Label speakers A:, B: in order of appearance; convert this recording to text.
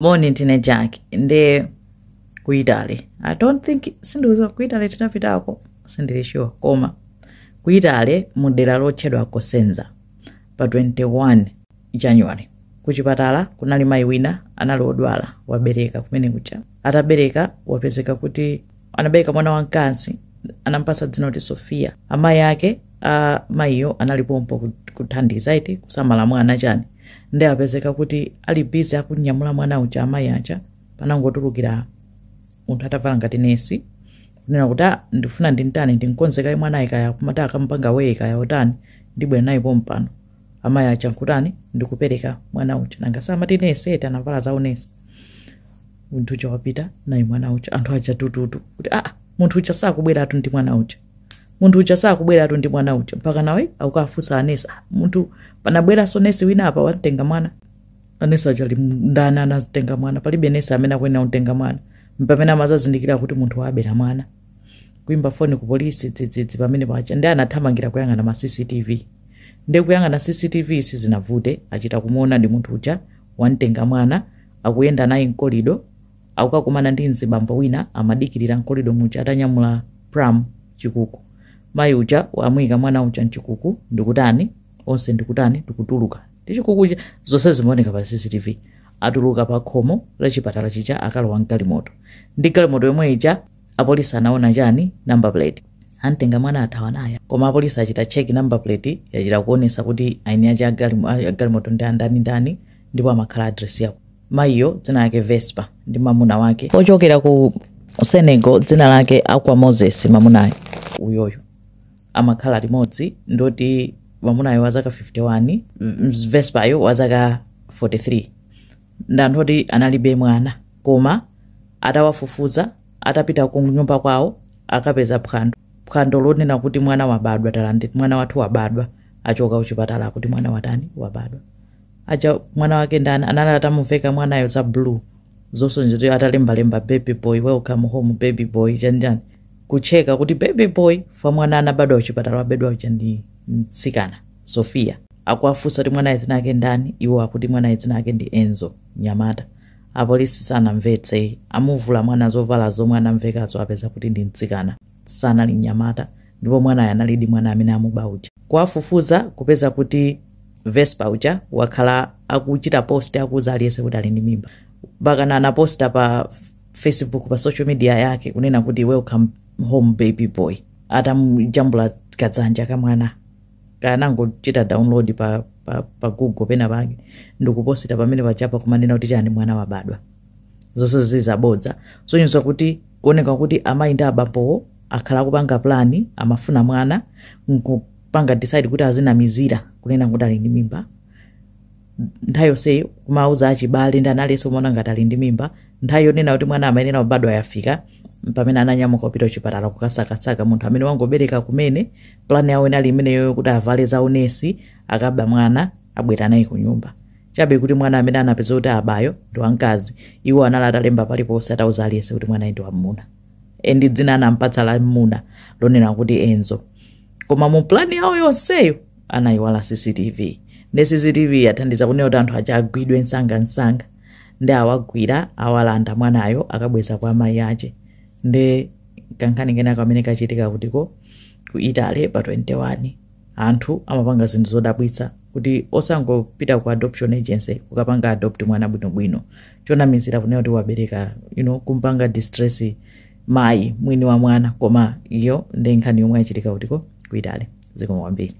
A: Morning tine Jack nde kuitale. I don't think sinduzo kuitale tinapitako sindili sure koma kuitale mudera lotchedwa Kosenza pa 21 January. Kuchipatala kunali mayi wina anali odwala wabereka kumene kucha. Atabereka wapezeka kuti anabereka mwana wamkazi anampasa dzina kuti Sofia. Amayi yake mayiyo analipompo kuthandiza iti kusamala mwana chani. Nde apezeka kuti ali busy akunyamula mwana ucha amayi acha panangotulukira munthu atavala ngati nesi kunena kuti ndifuna ndintani ndinkonzeka mwana ikaya kumata akampanga weka ya otani ndibwe nayi pompano amayi acha nkutani ndikupereka mwana ucha nanga samati nesi eta navala za unesi munthu ucha wapita nayi mwana ucha anthu acha tututu kuti munthu ucha sakubwera atu ndi mwana ucha munthu ucha sakubwera atu ndi mwana ucha mpaka nawe akukafusa anesi munthu panabwera so nesi wina apa watenga mwana anesi acha ndana anatenga mwana palibe nesi amene akwena kutenga mwana mpamene amazazindikira kuti munthu wabera mwana kuimba foni ku polisi tsitsitsi pamene pacha ndi anathamangira kuyang'ana ma CCTV ndi kuyang'ana CCTV sizinavute achita kumuona ndi munthu ucha wantenga mwana akuyenda naye mkolido akukakumana ndi mzibambo wina amadikirira mkolido mucha atanyamula pram chikuku mayi ucha wamuyika mwana ucha mchikuku ndikutani onse ndikutani tikutuluka ndichikuku zonse zimaoneka pa CCTV atuluka pa khomo la chipatala chicha akalowa mgalimoto ndi galimoto yomwe ija apolisi anaona chani number plate antenga mwana athawa naye koma apolisi achita check number plate yachita kuonesa kuti aini acha galimoto ndi ndani ndipo amakhala address yako mayiyo dzina lake Vespa ndi mamuna wake ochokera ku Senegal dzina lake Akwa Moses mamunayo uyoyo amakhala limodzi ndoti mamunayo wazaka 51 Vespa yo wazaka 43 ndandoti analibe mwana koma atawafufuza atapita ku nyumba kwawo akapeza phwando lonena kuti mwana wabadwa talandi mwana wathu wabadwa achoka kuchipatala kuti mwana watani wabadwa acha mwana wake ndani anali atamuveka mwanayo za blue zonse nje atalemba baby boy welcome home baby boy janjani kucheka kuti baby boy fa mwana anabadwa kuchipatala wabedwa ucha ndi mtsikana Sofia akwafusa kuti mwana dzina lake ndani iwo akuti mwana dzina lake ndi Enzo Nyamata apolisi sanamvetse amuvula mwana zovala zomwe anamvekazo apeza kuti ndi mtsikana sanali Nyamata ndipo mwana analidi mwana amene amuba uja kwafufuza kupeza kuti Vespa uja wakhala akuchita post akuza aliyese kuti ali ndi mimba bakana anaposta pa Facebook pa social media yake kunena kuti welcome home baby boy atamjambula kadzanja kamwana kana ngochita download pa Google pena pake ndikuposita pamene pachapa kumanena kuti chani mwana wabadwa zonse zizabodza so nyizo kuti kuoneka kuti amayi ndi abambo akhala kupanga plani amafuna mwana nkupanga decide kuti azinamizira kunena kuti ali ndi mimba nthayo se kumauza achibale ndi analeso mona ngati ali ndi mimba nthayo nena kuti mwana amayenera kubadwa yafika pamene ananyamuka kupita kuchipatala kukasakasaka munthu amene wangobereka kumene plani yawo inali imeneyo kuti avale za unesi akaba mwana abwera naye ku nyumba chabe kuti mwana amene anapeza kuti abayo ndi wamkazi iwo analata lemba paliponse atauza aliyese kuti mwana ndi wamuna ndi dzina anampatsa la muna lonena kuti Enzo koma mu plani yawo yonseyo anayiwala CCTV ndi CCTV yathandiza kunena kuti anthu acha agwidwe nsanga ndi awagwira awalanda mwanayo akabweza kwa amayi ache ndi kankhani kena kamene kachitika kutiko ku Italy pa 21 anthu amapanga zinthu zodabwitsa kuti osangopita ku adoption agency kukapanga adopt mwana bwinobwino chonamizira kunena kuti wabereka kumpanga distress mayi mwini wa mwana koma iyo ndi nkhani yomwe yachitika kutiko ku Italy zikomo kwambiri.